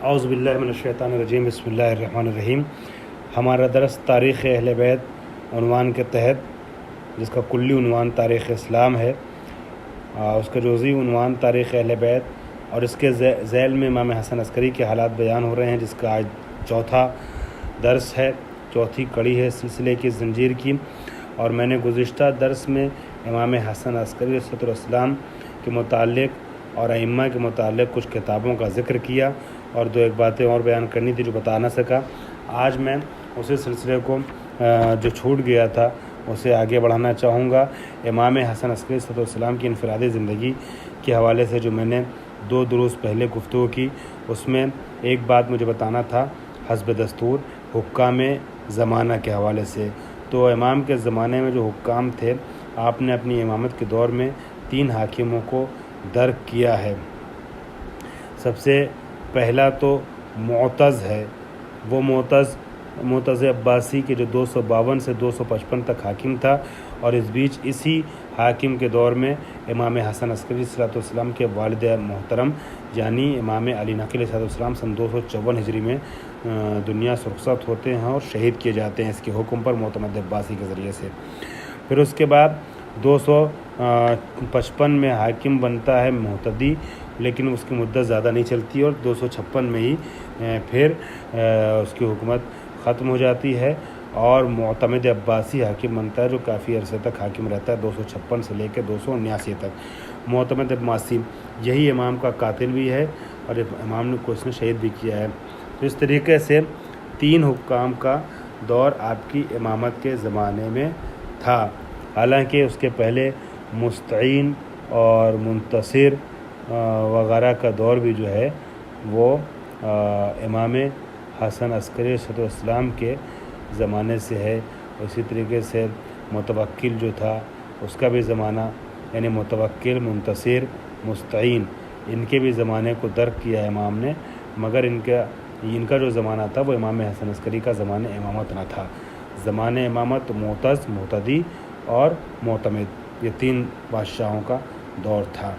اعوذ باللہ من الشیطان الرجیم بسم اللہ الرحمن الرحیم۔ ہمارا درس تاریخ اہل بیت عنوان کے تحت، جس کا کلی عنوان تاریخ اسلام ہے، اس کا جزوی عنوان تاریخ اہل بیت، اور اس کے ذیل میں امام حسن عسکری کے حالات بیان ہو رہے ہیں، جس کا آج چوتھا درس ہے، چوتھی کڑی ہے سلسلے کی زنجیر کی۔ اور میں نے گزشتہ درس میں امام حسن عسکری علیہ السلام کے متعلق اور ائمہ کے متعلق کچھ کتابوں کا ذکر کیا، اور دو ایک باتیں اور بیان کرنی تھی جو بتا نہ سکا۔ آج میں اسی سلسلے کو جو چھوٹ گیا تھا اسے آگے بڑھانا چاہوں گا۔ امام حسن عسکری علیہ السلام کی انفرادی زندگی کے حوالے سے جو میں نے 2 دروس پہلے گفتگو کی، اس میں ایک بات مجھے بتانا تھا حسب دستور حکام زمانہ کے حوالے سے۔ تو امام کے زمانے میں جو حکام تھے، آپ نے اپنی امامت کے دور میں 3 حاکموں کو درک کیا ہے۔ سب سے پہلا تو معتز ہے، وہ معتز عباسی کے جو 252 سے 255 تک حاکم تھا، اور اس بیچ اسی حاکم کے دور میں امام حسن عسکری صلی اللہ علیہ وسلم کے والد محترم یعنی امام علی نقی علیہ السلام سن 254 ہجری میں دنیا سے رخصت ہوتے ہیں اور شہید کیے جاتے ہیں اس کے حکم پر معتمد عباسی کے ذریعے سے۔ پھر اس کے بعد 255 میں حاکم بنتا ہے محتدی، لیکن اس کی مدت زیادہ نہیں چلتی، اور 256 میں ہی پھر اس کی حکومت ختم ہو جاتی ہے، اور معتمد عباسی حاکم بنتا ہے، جو کافی عرصے تک حاکم رہتا ہے، 256 سے لے کے 279 تک۔ معتمد عباسی یہی امام کا قاتل بھی ہے، اور امام کو اس نے شہید بھی کیا ہے۔ تو اس طریقے سے 3 حکام کا دور آپ کی امامت کے زمانے میں تھا۔ حالانکہ اس کے پہلے مستعین اور منتصر وغیرہ کا دور بھی جو ہے وہ امام حسن عسکری علیہ السلام کے زمانے سے ہے۔ اسی طریقے سے متوکل جو تھا اس کا بھی زمانہ، یعنی متوکل، منتصر، مستعین، ان کے بھی زمانے کو درک کیا امام نے، مگر ان کا جو زمانہ تھا وہ امام حسن عسکری کا زمانہ امامت نہ تھا۔ زمانہ امامت معتز، معتدی اور معتمد، یہ 3 بادشاہوں کا دور تھا۔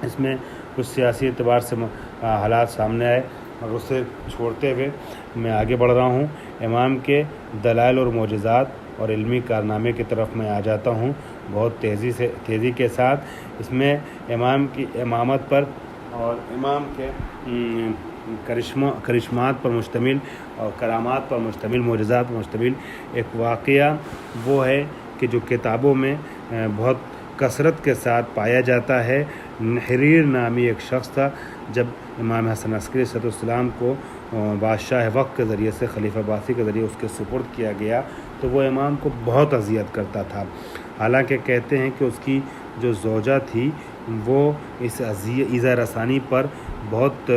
اس میں کچھ سیاسی اعتبار سے حالات سامنے آئے، اور اسے چھوڑتے ہوئے میں آگے بڑھ رہا ہوں۔ امام کے دلائل اور معجزات اور علمی کارنامے کی طرف میں آ جاتا ہوں بہت تیزی کے ساتھ۔ اس میں امام کی امامت پر اور امام کے کرشمات پر مشتمل اور کرامات پر مشتمل، معجزات پر مشتمل ایک واقعہ وہ ہے کہ جو کتابوں میں بہت کثرت کے ساتھ پایا جاتا ہے۔ حریر نامی ایک شخص تھا، جب امام حسن عسکری صلی اللہ علیہ وسلم کو بادشاہ وقت کے ذریعے سے، خلیفہ عباسی کے ذریعے اس کے سپرد کیا گیا، تو وہ امام کو بہت اذیت کرتا تھا۔ حالانکہ کہتے ہیں کہ اس کی جو زوجہ تھی وہ اس ایذا رسانی پر بہت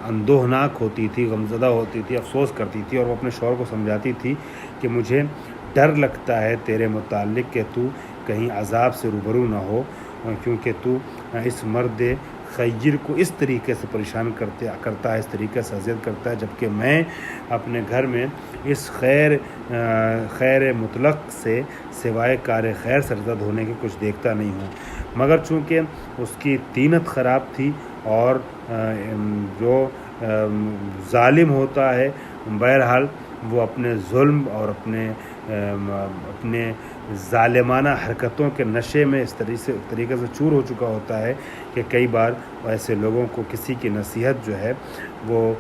اندوہناک ہوتی تھی، غمزدہ ہوتی تھی، افسوس کرتی تھی، اور وہ اپنے شوہر کو سمجھاتی تھی کہ مجھے ڈر لگتا ہے تیرے متعلق کہ تو کہیں عذاب سے روبرو نہ ہو، کیونکہ تو اس مرد خیر کو اس طریقے سے پریشان کرتا ہے، اس طریقے سے اذیت کرتا ہے، جبکہ میں اپنے گھر میں اس خیر مطلق سے سوائے کار خیر سرزد ہونے کے کچھ دیکھتا نہیں ہوں۔ مگر چونکہ اس کی طینت خراب تھی، اور جو ظالم ہوتا ہے بہرحال وہ اپنے ظلم اور اپنے ظالمانہ حرکتوں کے نشے میں اس طریقے سے چور ہو چکا ہوتا ہے کہ کئی بار ایسے لوگوں کو کسی کی نصیحت جو ہے وہ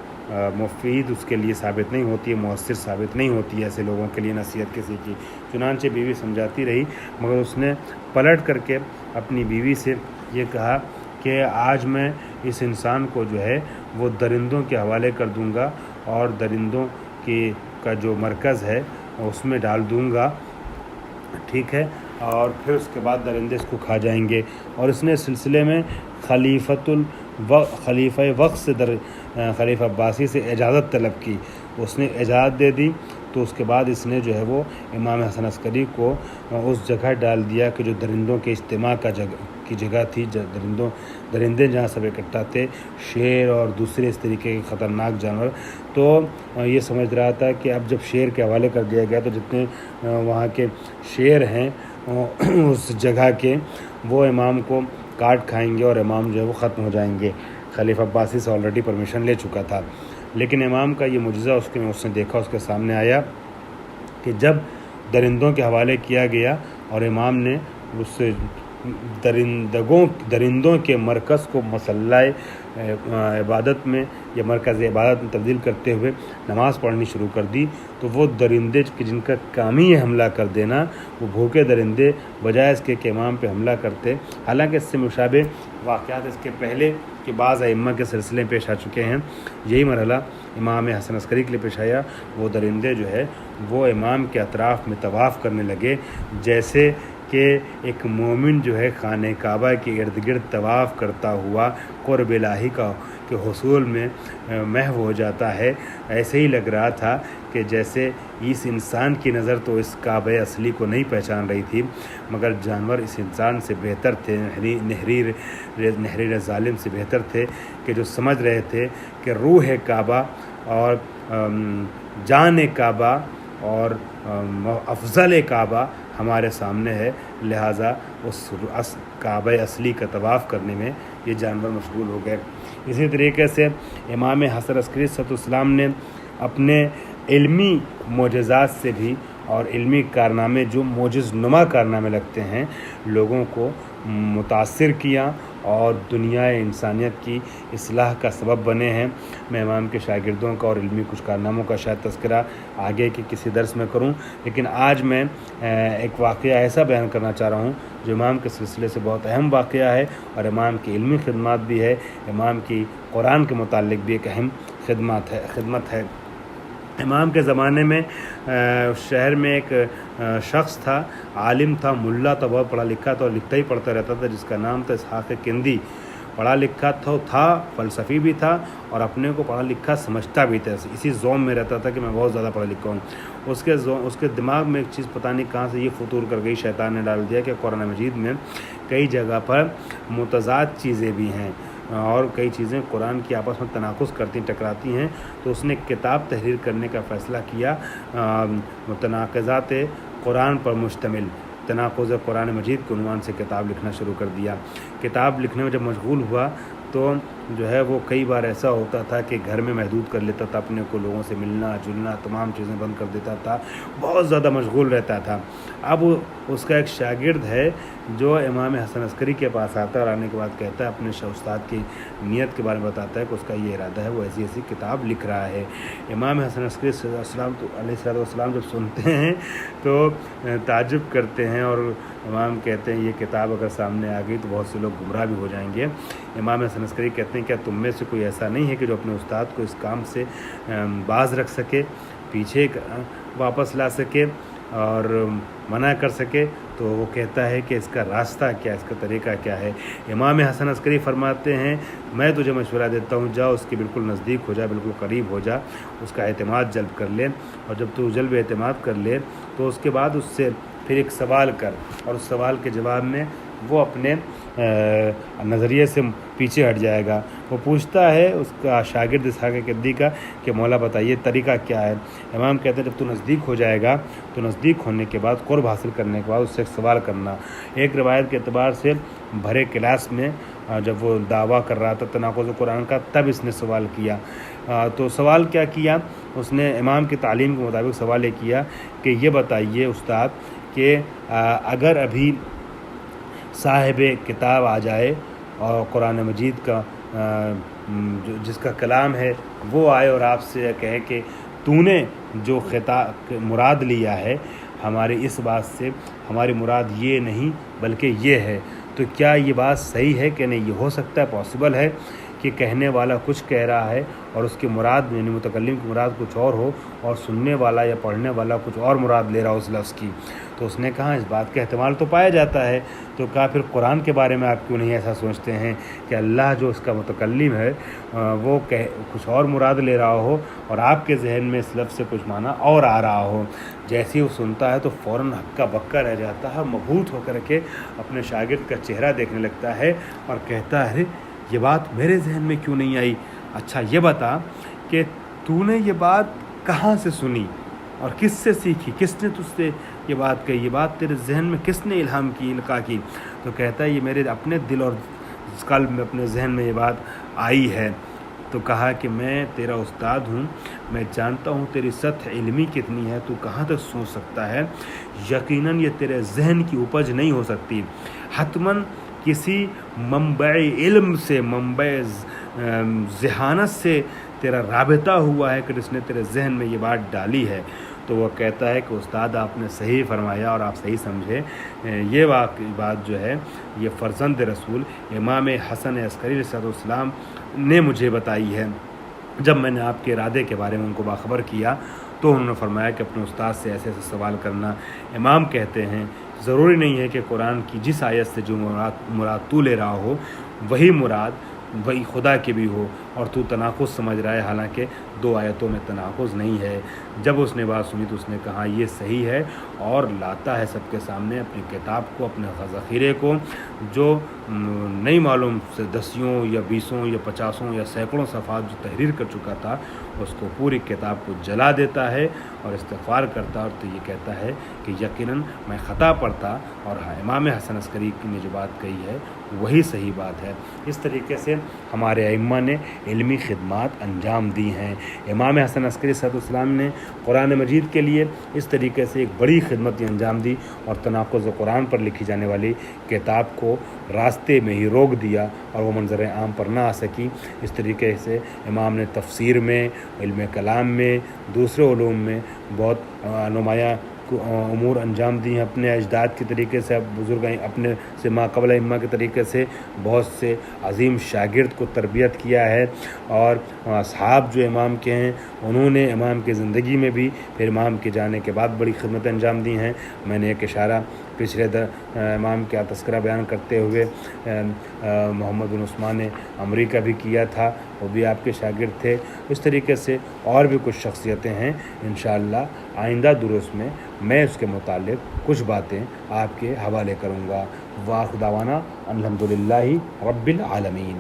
مفید اس کے لیے ثابت نہیں ہوتی ہے، مؤثر ثابت نہیں ہوتی ہے ایسے لوگوں کے لیے نصیحت کسی کی۔ چنانچہ بیوی سمجھاتی رہی، مگر اس نے پلٹ کر کے اپنی بیوی سے یہ کہا کہ آج میں اس انسان کو جو ہے وہ درندوں کے حوالے کر دوں گا، اور درندوں کا جو مرکز ہے اس میں ڈال دوں گا، ٹھیک ہے، اور پھر اس کے بعد درندے اس کو کھا جائیں گے۔ اور اس نے سلسلے میں خلیفہ وقت سے خلیفہ عباسی سے اجازت طلب کی، اس نے اجازت دے دی، تو اس کے بعد اس نے جو ہے وہ امام حسن عسکری کو اس جگہ ڈال دیا کہ جو درندوں کے اجتماع کی جگہ تھی، درندے جہاں سب اکٹھا تھے، شیر اور دوسرے اس طریقے کے خطرناک جانور۔ تو یہ سمجھ رہا تھا کہ اب جب شیر کے حوالے کر دیا گیا تو جتنے وہاں کے شیر ہیں اس جگہ کے، وہ امام کو کاٹ کھائیں گے اور امام جو ہے وہ ختم ہو جائیں گے۔ خلیفہ عباسی سے آلریڈی پرمیشن لے چکا تھا. لیکن امام کا یہ معجزہ اس نے دیکھا, اس کے سامنے آیا کہ جب درندوں کے حوالے کیا گیا اور امام نے اس سے درندوں کے مرکز کو مسلح عبادت میں یا مرکز عبادت میں تبدیل کرتے ہوئے نماز پڑھنی شروع کر دی, تو وہ درندے جن کا کام ہی ہے حملہ کر دینا, وہ بھوکے درندے بجائے اس کے کہ امام پہ حملہ کرتے. حالانکہ اس سے مشابہ واقعات اس کے پہلے کے بعض ائمہ کے سلسلے میں پیش آ چکے ہیں. یہی مرحلہ امام حسن عسکری کے لیے پیش آیا. وہ درندے جو ہے وہ امام کے اطراف میں طواف کرنے لگے, جیسے کہ ایک مومن جو ہے خانہ کعبہ کے ارد گرد طواف کرتا ہوا قرب الہی کا کے حصول میں محو ہو جاتا ہے. ایسے ہی لگ رہا تھا کہ جیسے اس انسان کی نظر تو اس کعبہ اصلی کو نہیں پہچان رہی تھی, مگر جانور اس انسان سے بہتر تھے, نحریر ظالم سے بہتر تھے, کہ جو سمجھ رہے تھے کہ روح کعبہ اور جان کعبہ اور افضل کعبہ ہمارے سامنے ہے, لہٰذا اس کعبہ اصلی کا طواف کرنے میں یہ جانور مشغول ہو گئے. اسی طریقے سے امام حسن عسکری صلی اللہ علیہ وسلم نے اپنے علمی معجزات سے بھی اور علمی کارنامے جو معجز نما کارنامے لگتے ہیں لوگوں کو متاثر کیا اور دنیا انسانیت کی اصلاح کا سبب بنے ہیں. میں امام کے شاگردوں کا اور علمی کچھ کارناموں کا شاید تذکرہ آگے کے کسی درس میں کروں, لیکن آج میں ایک واقعہ ایسا بیان کرنا چاہ رہا ہوں جو امام کے سلسلے سے بہت اہم واقعہ ہے اور امام کی علمی خدمات بھی ہے, امام کی قرآن کے متعلق بھی ایک اہم خدمت ہے. امام کے زمانے میں شہر میں ایک شخص تھا, عالم تھا, ملا تھا, بہت پڑھا لکھا تھا اور لکھتا ہی پڑھتا رہتا تھا, جس کا نام تھا اسحاق کندی. پڑھا لکھا تھا, فلسفی بھی تھا اور اپنے کو پڑھا لکھا سمجھتا بھی تھا. اسی زوم میں رہتا تھا کہ میں بہت زیادہ پڑھا لکھا ہوں. اس کے دماغ میں ایک چیز پتہ نہیں کہاں سے یہ فطور کر گئی, شیطان نے ڈال دیا کہ قرآن مجید میں کئی جگہ پر متضاد چیزیں بھی ہیں اور کئی چیزیں قرآن کی آپس میں تناقض کرتی ٹکراتی ہیں. تو اس نے کتاب تحریر کرنے کا فیصلہ کیا, متناقضات قرآن پر مشتمل تناقض قرآن مجید کے عنوان سے کتاب لکھنا شروع کر دیا. کتاب لکھنے میں جب مشغول ہوا تو جو ہے وہ کئی بار ایسا ہوتا تھا کہ گھر میں محدود کر لیتا تھا اپنے کو, لوگوں سے ملنا جلنا تمام چیزیں بند کر دیتا تھا, بہت زیادہ مشغول رہتا تھا. اب اس کا ایک شاگرد ہے جو امام حسن عسکری کے پاس آتا ہے اور آنے کے بعد کہتا ہے, اپنے استاد کی نیت کے بارے میں بتاتا ہے کہ اس کا یہ ارادہ ہے, وہ ایسی ایسی کتاب لکھ رہا ہے. امام حسن عسکری علیہ السلام جب سنتے ہیں تو تعجب کرتے ہیں اور امام کہتے ہیں یہ کتاب اگر سامنے آ گئی تو بہت سے لوگ گمراہ بھی ہو جائیں گے. امام حسن عسکری کہتے ہیں کیا تم میں سے کوئی ایسا نہیں ہے کہ جو اپنے استاد کو اس کام سے باز رکھ سکے, پیچھے واپس لا سکے اور منع کر سکے؟ تو وہ کہتا ہے کہ اس کا راستہ کیا, اس کا طریقہ کیا ہے. امام حسن عسکری فرماتے ہیں میں تجھے مشورہ دیتا ہوں, جا اس کے بالکل نزدیک ہو جا, بالکل قریب ہو جا, اس کا اعتماد جلب کر لے, اور جب تو جلب اعتماد کر لے تو اس کے بعد اس سے پھر ایک سوال کر, اور اس سوال کے جواب میں وہ اپنے نظریے سے پیچھے ہٹ جائے گا. وہ پوچھتا ہے اس کا شاگرد اسحاق کندی کا کہ مولا بتائیے طریقہ کیا ہے. امام کہتے ہیں جب تو نزدیک ہو جائے گا تو نزدیک ہونے کے بعد قرب حاصل کرنے کے بعد اس سے ایک سوال کرنا. ایک روایت کے اعتبار سے بھرے کلاس میں جب وہ دعویٰ کر رہا تھا تناقض قرآن کا, تب اس نے سوال کیا. تو سوال کیا کیا اس نے؟ امام کی تعلیم کے مطابق سوال یہ کیا کہ یہ بتائیے استاد کہ اگر ابھی صاحب کتاب آ جائے اور قرآن مجید کا جس کا کلام ہے وہ آئے اور آپ سے کہے کہ تو نے جو خطاب مراد لیا ہے ہماری اس بات سے, ہماری مراد یہ نہیں بلکہ یہ ہے, تو کیا یہ بات صحیح ہے کہ نہیں؟ یہ ہو سکتا ہے, پاسبل ہے کہ کہنے والا کچھ کہہ رہا ہے اور اس کی مراد یعنی متکلم کی مراد کچھ اور ہو اور سننے والا یا پڑھنے والا کچھ اور مراد لے رہا ہو اس لفظ کی. تو اس نے کہا اس بات کا احتمال تو پایا جاتا ہے. تو کہا پھر قرآن کے بارے میں آپ کیوں نہیں ایسا سوچتے ہیں کہ اللہ جو اس کا متکلم ہے وہ کچھ اور مراد لے رہا ہو اور آپ کے ذہن میں اس لفظ سے کچھ معنی اور آ رہا ہو؟ جیسے ہی وہ سنتا ہے تو فوراً ہکا بکا رہ جاتا ہے, مبہوت ہو کر کے اپنے شاگرد کا چہرہ دیکھنے لگتا ہے اور کہتا ہے یہ بات میرے ذہن میں کیوں نہیں آئی؟ اچھا یہ بتا کہ تو نے یہ بات کہاں سے سنی اور کس سے سیکھی, کس نے تجھ سے یہ بات کہی, یہ بات تیرے ذہن میں کس نے الہام کی, القاء کی؟ تو کہتا ہے یہ میرے اپنے دل اور قلب میں اپنے ذہن میں یہ بات آئی ہے تو کہا کہ میں تیرا استاد ہوں، میں جانتا ہوں تیری سطح علمی کتنی ہے، تو کہاں تک سوچ سکتا ہے، یقیناً یہ تیرے ذہن کی اپج نہیں ہو سکتی، حتماً کسی منبع علم سے، منبع ذہانت سے تیرا رابطہ ہوا ہے کہ جس نے تیرے ذہن میں یہ بات ڈالی ہے۔ تو وہ کہتا ہے کہ استاد آپ نے صحیح فرمایا اور آپ صحیح سمجھے، یہ واقعی بات جو ہے یہ فرزند رسول امام حسن عسکری علیہ السلام نے مجھے بتائی ہے۔ جب میں نے آپ کے ارادے کے بارے میں ان کو باخبر کیا تو انہوں نے فرمایا کہ اپنے استاد سے ایسے ایسے سوال کرنا۔ امام کہتے ہیں ضروری نہیں ہے کہ قرآن کی جس آیت سے جو مراد تو لے رہا ہو وہی مراد وہی خدا کی بھی ہو، اور تو تناقض سمجھ رہا ہے، حالانکہ دو آیتوں میں تناقض نہیں ہے۔ جب اس نے بات سنی تو اس نے کہا یہ صحیح ہے، اور لاتا ہے سب کے سامنے اپنی کتاب کو، اپنے ذخیرے کو، جو نہیں معلوم سے 10 یا 20 یا 50 یا سینکڑوں صفحات جو تحریر کر چکا تھا، اس کو پوری کتاب کو جلا دیتا ہے اور استغفار کرتا ہے، اور تو یہ کہتا ہے کہ یقیناً میں خطا پر تھا، اور امام حسن عسکری نے جو بات کہی ہے وہی صحیح بات ہے۔ اس طریقے سے ہمارے ائمہ نے علمی خدمات انجام دی ہیں۔ امام حسن عسکری صلی اللہ علیہ وسلم نے قرآن مجید کے لیے اس طریقے سے ایک بڑی خدمت انجام دی، اور تناقض قرآن پر لکھی جانے والی کتاب کو راستے میں ہی روک دیا اور وہ منظر عام پر نہ آ سکی۔ اس طریقے سے امام نے تفسیر میں، علم کلام میں، دوسرے علوم میں بہت نمایاں امور انجام دی ہیں۔ اپنے اجداد کے طریقے سے، بزرگ اپنے سے ما قبل ائمہ کے طریقے سے بہت سے عظیم شاگرد کو تربیت کیا ہے، اور اصحاب جو امام کے ہیں انہوں نے امام کی زندگی میں بھی، پھر امام کے جانے کے بعد بڑی خدمت انجام دی ہیں۔ میں نے ایک اشارہ پچھلے امام کا تذکرہ بیان کرتے ہوئے محمد بن عثمان عمری کا بھی کیا تھا، وہ بھی آپ کے شاگرد تھے۔ اس طریقے سے اور بھی کچھ شخصیتیں ہیں، انشاءاللہ آئندہ دروس میں میں اس کے متعلق کچھ باتیں آپ کے حوالے کروں گا۔ وآخر دعوانا الحمدللہ رب العالمین۔